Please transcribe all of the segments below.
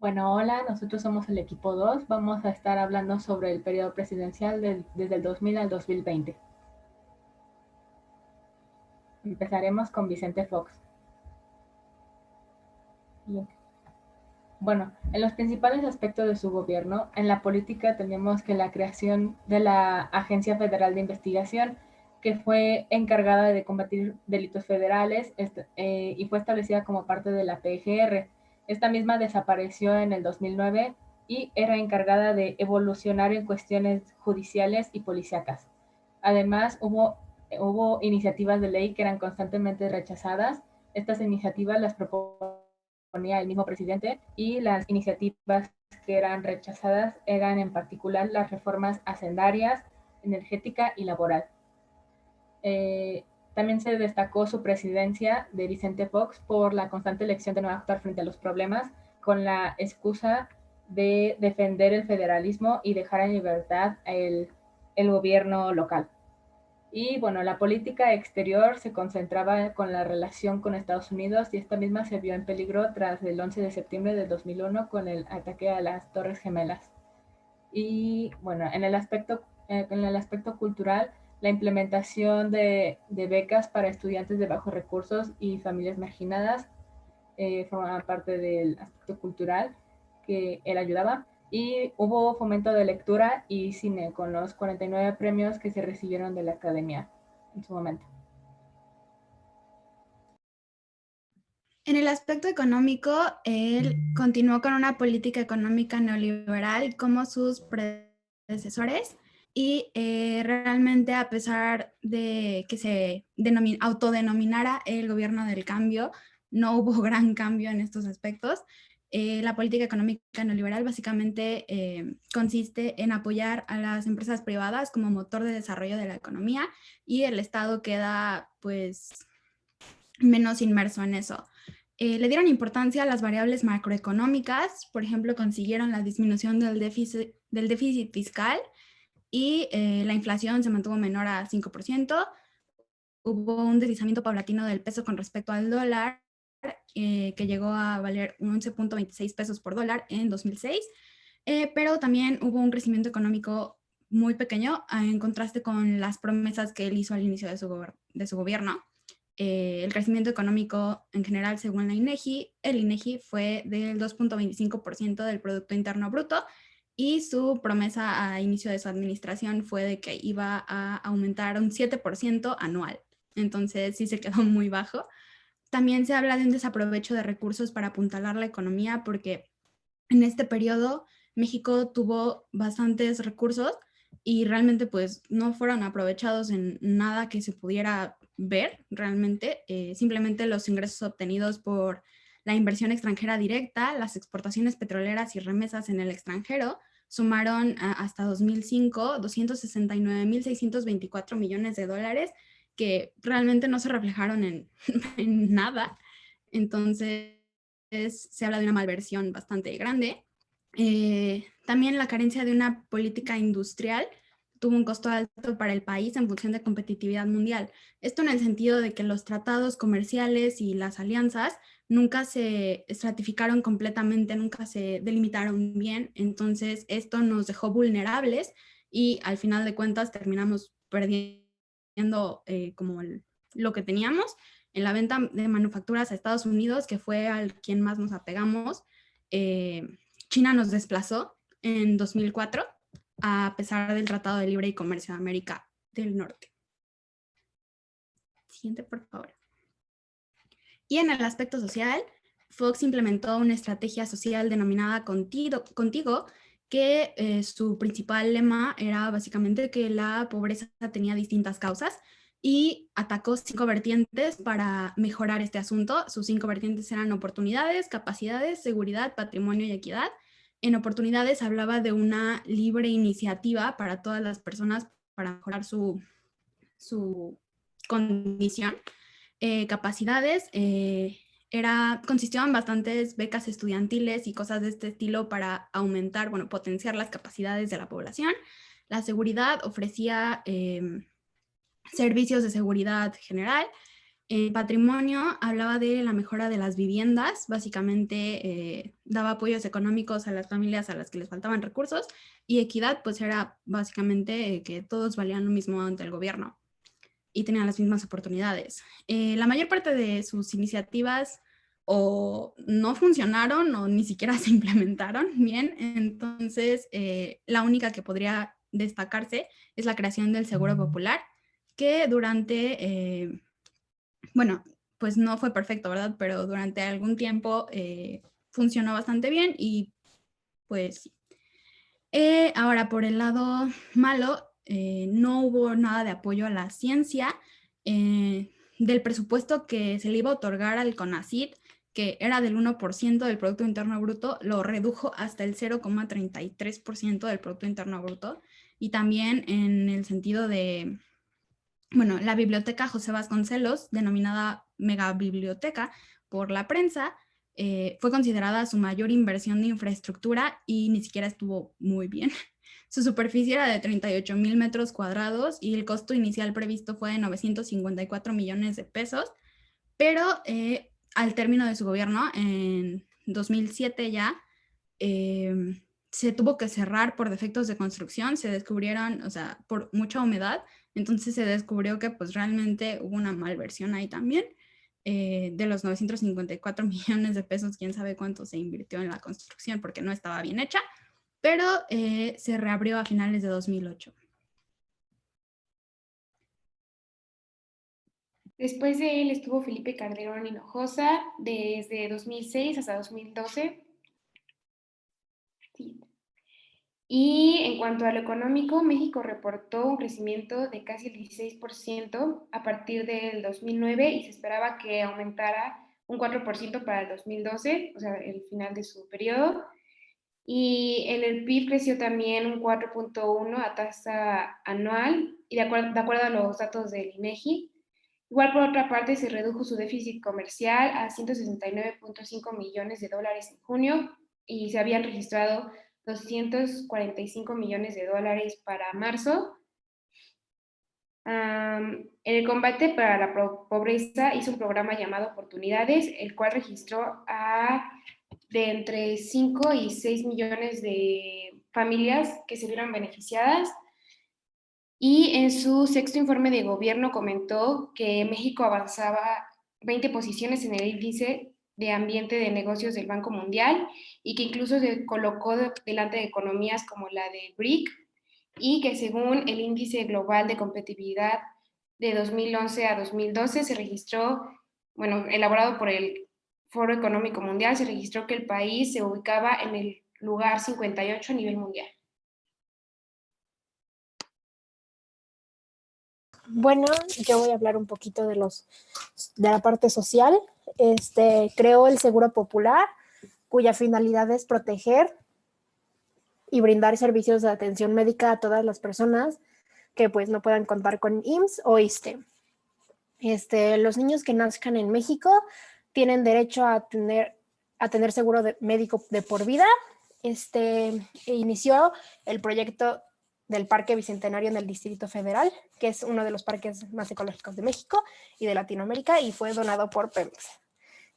Bueno, hola, nosotros somos el equipo 2. Vamos a estar hablando sobre el periodo presidencial desde el 2000 al 2020. Empezaremos con Vicente Fox. Bien. Bueno, en los principales aspectos de su gobierno, en la política tenemos que la creación de la Agencia Federal de Investigación, que fue encargada de combatir delitos federales y fue establecida como parte de la PGR. Esta misma desapareció en el 2009 y era encargada de evolucionar en cuestiones judiciales y policíacas. Además, hubo iniciativas de ley que eran constantemente rechazadas. Estas iniciativas las proponía el mismo presidente y las iniciativas que eran rechazadas eran en particular las reformas hacendarias, energética y laboral. Eh, También se destacó su presidencia de Vicente Fox por la constante elección de no actuar frente a los problemas con la excusa de defender el federalismo y dejar en libertad el gobierno local. Y bueno, la política exterior se concentraba con la relación con Estados Unidos y esta misma se vio en peligro tras el 11 de septiembre de 2001 con el ataque a las Torres Gemelas. Y bueno, en el aspecto cultural, la implementación de becas para estudiantes de bajos recursos y familias marginadas formaban parte del aspecto cultural que él ayudaba. Y hubo fomento de lectura y cine con los 49 premios que se recibieron de la academia en su momento. En el aspecto económico, él continuó con una política económica neoliberal como sus predecesores y realmente a pesar de que se autodenominara el gobierno del cambio, no hubo gran cambio en estos aspectos. La política económica neoliberal básicamente consiste en apoyar a las empresas privadas como motor de desarrollo de la economía y el Estado queda pues menos inmerso en eso. Le dieron importancia a las variables macroeconómicas, por ejemplo, consiguieron la disminución del déficit fiscal y la inflación se mantuvo menor a 5%. Hubo un deslizamiento paulatino del peso con respecto al dólar, que llegó a valer 11.26 pesos por dólar en 2006, pero también hubo un crecimiento económico muy pequeño en contraste con las promesas que él hizo al inicio de su gobierno. El crecimiento económico en general, según la INEGI, el INEGI fue del 2.25% del Producto Interno Bruto y su promesa a inicio de su administración fue de que iba a aumentar un 7% anual. Entonces sí se quedó muy bajo. También se habla de un desaprovecho de recursos para apuntalar la economía porque en este periodo México tuvo bastantes recursos y realmente pues no fueron aprovechados en nada que se pudiera ver realmente. Simplemente los ingresos obtenidos por la inversión extranjera directa, las exportaciones petroleras y remesas en el extranjero sumaron hasta 2005 269.624 millones de dólares que realmente no se reflejaron en nada. Entonces se habla de una malversión bastante grande. También la carencia de una política industrial tuvo un costo alto para el país en función de competitividad mundial. Esto en el sentido de que los tratados comerciales y las alianzas nunca se estratificaron completamente, nunca se delimitaron bien, entonces esto nos dejó vulnerables y al final de cuentas terminamos perdiendo lo que teníamos en la venta de manufacturas a Estados Unidos, que fue al quien más nos apegamos. China nos desplazó en 2004 a pesar del Tratado de Libre y Comercio de América del Norte. Siguiente, por favor. Y en el aspecto social, Fox implementó una estrategia social denominada Contigo, que su principal lema era básicamente que la pobreza tenía distintas causas y atacó 5 vertientes para mejorar este asunto. Sus 5 vertientes eran oportunidades, capacidades, seguridad, patrimonio y equidad. En oportunidades hablaba de una libre iniciativa para todas las personas para mejorar su condición. Capacidades, consistieron en bastantes becas estudiantiles y cosas de este estilo para aumentar, potenciar las capacidades de la población. La seguridad ofrecía servicios de seguridad general En patrimonio hablaba de la mejora de las viviendas, básicamente daba apoyos económicos a las familias a las que les faltaban recursos, y equidad pues era básicamente que todos valían lo mismo ante el gobierno y tenían las mismas oportunidades. La mayor parte de sus iniciativas o no funcionaron o ni siquiera se implementaron bien, entonces la única que podría destacarse es la creación del Seguro Popular, que bueno, pues no fue perfecto, ¿verdad? Pero durante algún tiempo funcionó bastante bien y pues ahora por el lado malo, no hubo nada de apoyo a la ciencia. Del presupuesto que se le iba a otorgar al CONACYT, que era del 1% del Producto Interno Bruto, lo redujo hasta el 0,33% del Producto Interno Bruto. Y también en el sentido de, bueno, la biblioteca José Vasconcelos, denominada megabiblioteca por la prensa, fue considerada su mayor inversión de infraestructura y ni siquiera estuvo muy bien. Su superficie era de 38,000 metros cuadrados y el costo inicial previsto fue de 954 millones de pesos, pero al término de su gobierno, en 2007 ya, se tuvo que cerrar por defectos de construcción, se descubrieron, o sea, por mucha humedad, entonces se descubrió que pues realmente hubo una malversión ahí también. De los 954 millones de pesos, quién sabe cuánto se invirtió en la construcción porque no estaba bien hecha, pero se reabrió a finales de 2008. Después de él estuvo Felipe Calderón Hinojosa desde 2006 hasta 2012. Sí. Y en cuanto a lo económico, México reportó un crecimiento de casi el 16% a partir del 2009 y se esperaba que aumentara un 4% para el 2012, o sea, el final de su periodo. Y en el PIB creció también un 4,1 a tasa anual, y de acuerdo a los datos del INEGI. Igual, por otra parte, se redujo su déficit comercial a 169,5 millones de dólares en junio y se habían registrado 245 millones de dólares para marzo. En el combate para la pobreza hizo un programa llamado Oportunidades, el cual registró de entre 5 y 6 millones de familias que se vieron beneficiadas. Y en su sexto informe de gobierno comentó que México avanzaba 20 posiciones en el índice de ambiente de negocios del Banco Mundial y que incluso se colocó delante de economías como la de BRIC, y que según el índice global de competitividad de 2011 a 2012 se registró, bueno, elaborado por el Foro Económico Mundial, se registró que el país se ubicaba en el lugar 58 a nivel mundial. Bueno, yo voy a hablar un poquito de la parte social. Creó el Seguro Popular, cuya finalidad es proteger y brindar servicios de atención médica a todas las personas que pues no puedan contar con IMSS o ISSSTE. Los niños que nazcan en México tienen derecho a tener seguro médico de por vida. Inició el proyecto del Parque Bicentenario en el Distrito Federal, que es uno de los parques más ecológicos de México y de Latinoamérica, y fue donado por Pemex.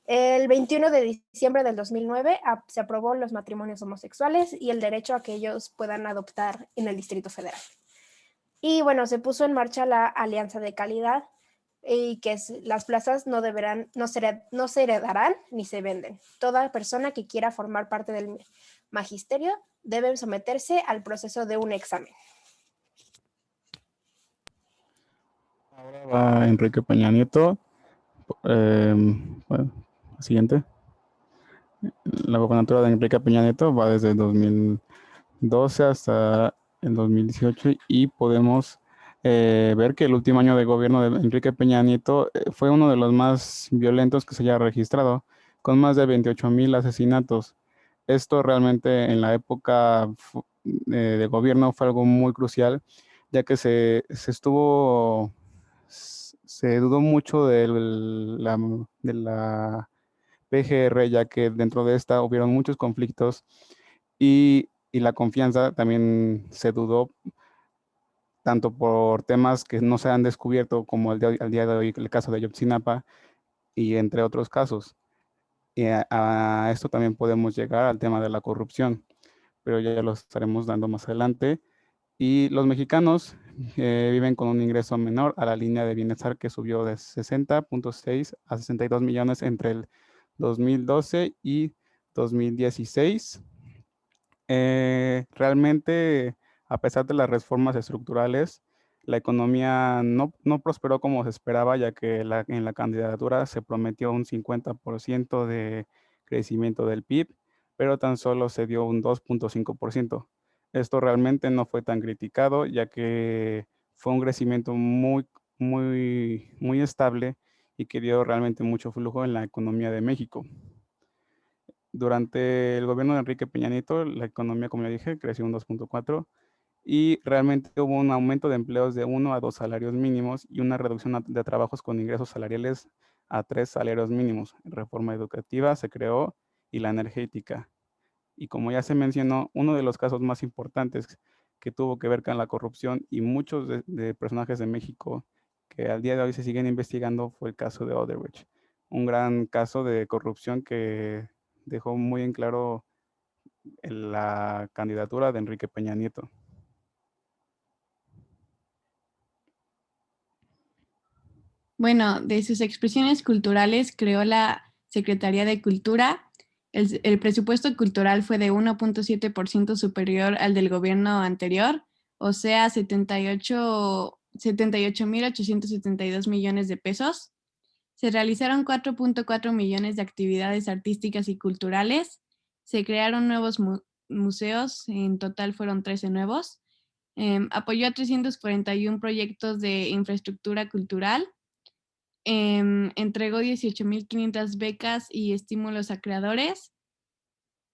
El 21 de diciembre del 2009 se aprobó los matrimonios homosexuales y el derecho a que ellos puedan adoptar en el Distrito Federal. Y bueno, se puso en marcha la Alianza de Calidad, y que las plazas no se heredarán ni se venden. Toda persona que quiera formar parte del magisterio debe someterse al proceso de un examen. Ahora va Enrique Peña Nieto. Bueno, siguiente. La gobernatura de Enrique Peña Nieto va desde 2012 hasta el 2018 y podemos ver que el último año de gobierno de Enrique Peña Nieto fue uno de los más violentos que se haya registrado, con más de 28,000 asesinatos. Esto realmente en la época de gobierno fue algo muy crucial, ya que se dudó mucho de la PGR, ya que dentro de esta hubieron muchos conflictos y la confianza también se dudó, tanto por temas que no se han descubierto como al día de hoy el caso de Ayotzinapa y entre otros casos. Y a esto también podemos llegar al tema de la corrupción, pero ya lo estaremos dando más adelante. Y los mexicanos viven con un ingreso menor a la línea de bienestar que subió de 60.6 a 62 millones entre el 2012 y 2016. Realmente, a pesar de las reformas estructurales, la economía no prosperó como se esperaba, ya que en la candidatura se prometió un 50% de crecimiento del PIB, pero tan solo se dio un 2.5%. Esto realmente no fue tan criticado, ya que fue un crecimiento muy estable y que dio realmente mucho flujo en la economía de México. Durante el gobierno de Enrique Peña Nieto, la economía, como ya dije, creció un 2.4 y realmente hubo un aumento de empleos de 1 a 2 salarios mínimos y una reducción de trabajos con ingresos salariales a 3 salarios mínimos. Reforma educativa se creó y la energética. Y como ya se mencionó, uno de los casos más importantes que tuvo que ver con la corrupción y muchos de personajes de México que al día de hoy se siguen investigando fue el caso de Odebrecht. Un gran caso de corrupción que dejó muy en claro la candidatura de Enrique Peña Nieto. Bueno, de sus expresiones culturales creó la Secretaría de Cultura. El presupuesto cultural fue de 1.7% superior al del gobierno anterior, o sea, 78.872 millones de pesos. Se realizaron 4.4 millones de actividades artísticas y culturales. Se crearon nuevos museos, en total fueron 13 nuevos. Apoyó a 341 proyectos de infraestructura cultural. Entregó 18.500 becas y estímulos a creadores.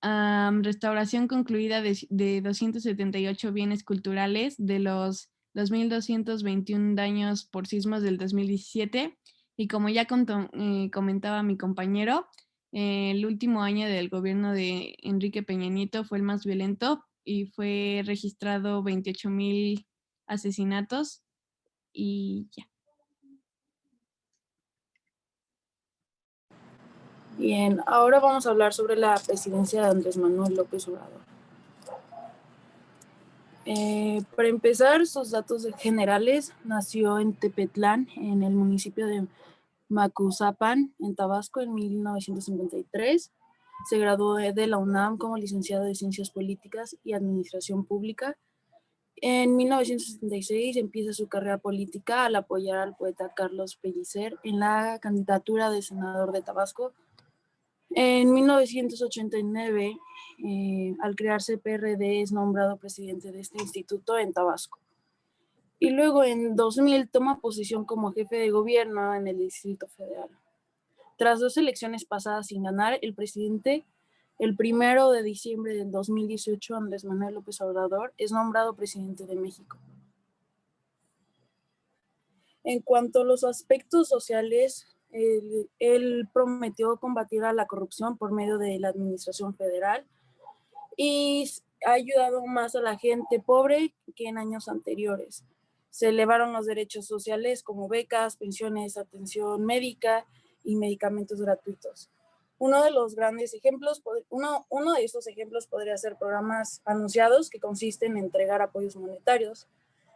Restauración concluida de 278 bienes culturales de los 2.221 daños por sismos del 2017. Y como ya comentaba mi compañero, el último año del gobierno de Enrique Peña Nieto fue el más violento y fue registrado 28.000 asesinatos y ya. Bien, ahora vamos a hablar sobre la presidencia de Andrés Manuel López Obrador. Para empezar, sus datos generales: nació en Tepetlán, en el municipio de Macuzapan, en Tabasco, en 1953. Se graduó de la UNAM como licenciado de Ciencias Políticas y Administración Pública. En 1976 empieza su carrera política al apoyar al poeta Carlos Pellicer en la candidatura de senador de Tabasco. En 1989, al crearse PRD, es nombrado presidente de este instituto en Tabasco. Y luego en 2000 toma posición como jefe de gobierno en el Distrito Federal. Tras 2 elecciones pasadas sin ganar, el presidente, el 1 de diciembre del 2018, Andrés Manuel López Obrador, es nombrado presidente de México. En cuanto a los aspectos sociales, él prometió combatir a la corrupción por medio de la administración federal y ha ayudado más a la gente pobre que en años anteriores. Se elevaron los derechos sociales como becas, pensiones, atención médica y medicamentos gratuitos. Uno de estos ejemplos podría ser programas anunciados que consisten en entregar apoyos monetarios.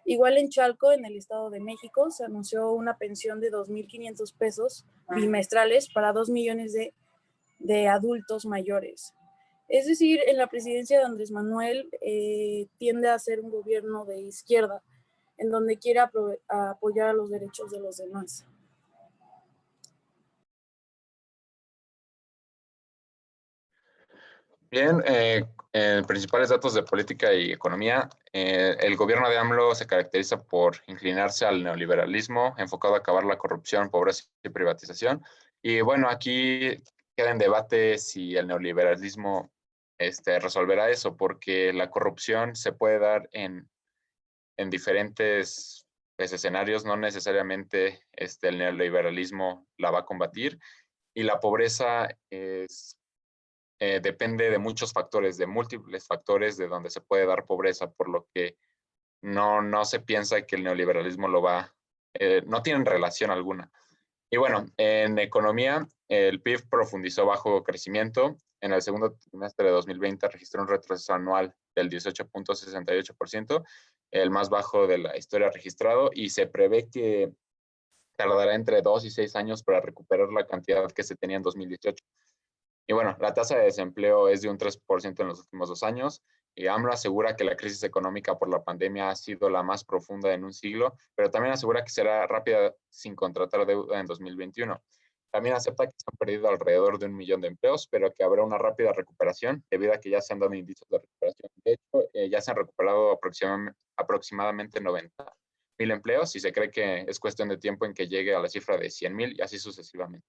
Igual en Chalco, en el Estado de México, se anunció una pensión de 2.500 pesos bimestrales para 2 millones de adultos mayores. Es decir, en la presidencia de Andrés Manuel tiende a ser un gobierno de izquierda, en donde quiere apoyar a los derechos de los demás. Bien, principales datos de política y economía. El gobierno de AMLO se caracteriza por inclinarse al neoliberalismo, enfocado a acabar la corrupción, pobreza y privatización. Y bueno, aquí queda en debate si el neoliberalismo resolverá eso, porque la corrupción se puede dar en diferentes escenarios, no necesariamente el neoliberalismo la va a combatir, y la pobreza depende de muchos factores, de múltiples factores de donde se puede dar pobreza, por lo que no se piensa que el neoliberalismo no tienen relación alguna. Y bueno, en economía, el PIB profundizó bajo crecimiento. En el segundo trimestre de 2020 registró un retroceso anual del 18.68%, el más bajo de la historia registrado, y se prevé que tardará entre 2 y 6 años para recuperar la cantidad que se tenía en 2018. Y bueno, la tasa de desempleo es de un 3% en los últimos 2 años. Y AMLO asegura que la crisis económica por la pandemia ha sido la más profunda en un siglo, pero también asegura que será rápida sin contratar deuda en 2021. También acepta que se han perdido alrededor de 1 millón de empleos, pero que habrá una rápida recuperación debido a que ya se han dado indicios de recuperación. De hecho, ya se han recuperado aproximadamente 90,000 empleos y se cree que es cuestión de tiempo en que llegue a la cifra de 100,000 y así sucesivamente.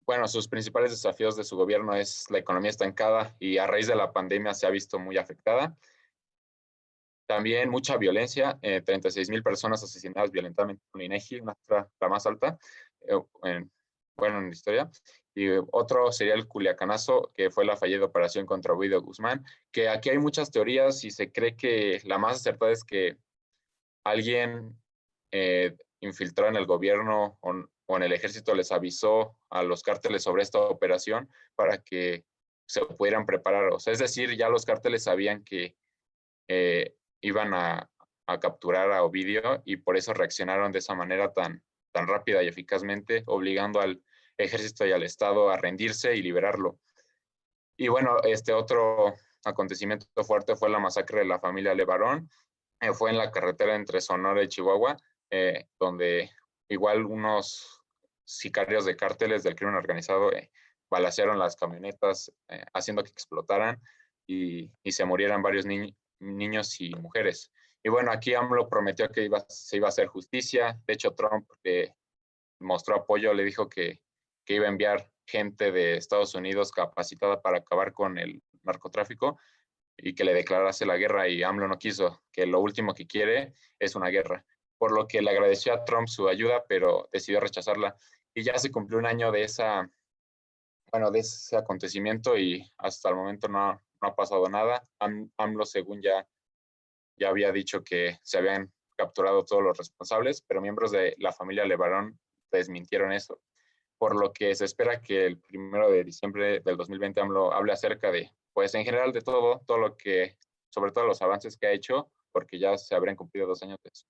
Bueno, sus principales desafíos de su gobierno es la economía estancada y a raíz de la pandemia se ha visto muy afectada. También mucha violencia, 36,000 personas asesinadas violentamente con INEGI, una cifra la más alta, en la historia. Y otro sería el Culiacanazo, que fue la fallida operación contra Ovidio Guzmán, que aquí hay muchas teorías y se cree que la más acertada es que alguien infiltró en el gobierno o en el ejército les avisó a los cárteles sobre esta operación para que se pudieran preparar. O sea, es decir, ya los cárteles sabían que iban a capturar a Ovidio y por eso reaccionaron de esa manera tan rápida y eficazmente, obligando al ejército y al Estado a rendirse y liberarlo. Y bueno, otro acontecimiento fuerte fue la masacre de la familia Levarón. Fue en la carretera entre Sonora y Chihuahua, donde igual unos sicarios de cárteles del crimen organizado balacearon las camionetas, haciendo que explotaran y se murieran varios niños y mujeres. Y bueno, aquí AMLO prometió que se iba a hacer justicia. De hecho, Trump le mostró apoyo, le dijo que iba a enviar gente de Estados Unidos capacitada para acabar con el narcotráfico y que le declarase la guerra, y AMLO no quiso, que lo último que quiere es una guerra, por lo que le agradeció a Trump su ayuda, pero decidió rechazarla. Y ya se cumplió un año de ese acontecimiento y hasta el momento no ha pasado nada. AMLO, según ya había dicho que se habían capturado todos los responsables, pero miembros de la familia Levarón desmintieron eso, por lo que se espera que el 1 de diciembre del 2020 AMLO hable acerca de, pues en general de todo lo que, sobre todo los avances que ha hecho, porque ya se habrían cumplido 2 años de su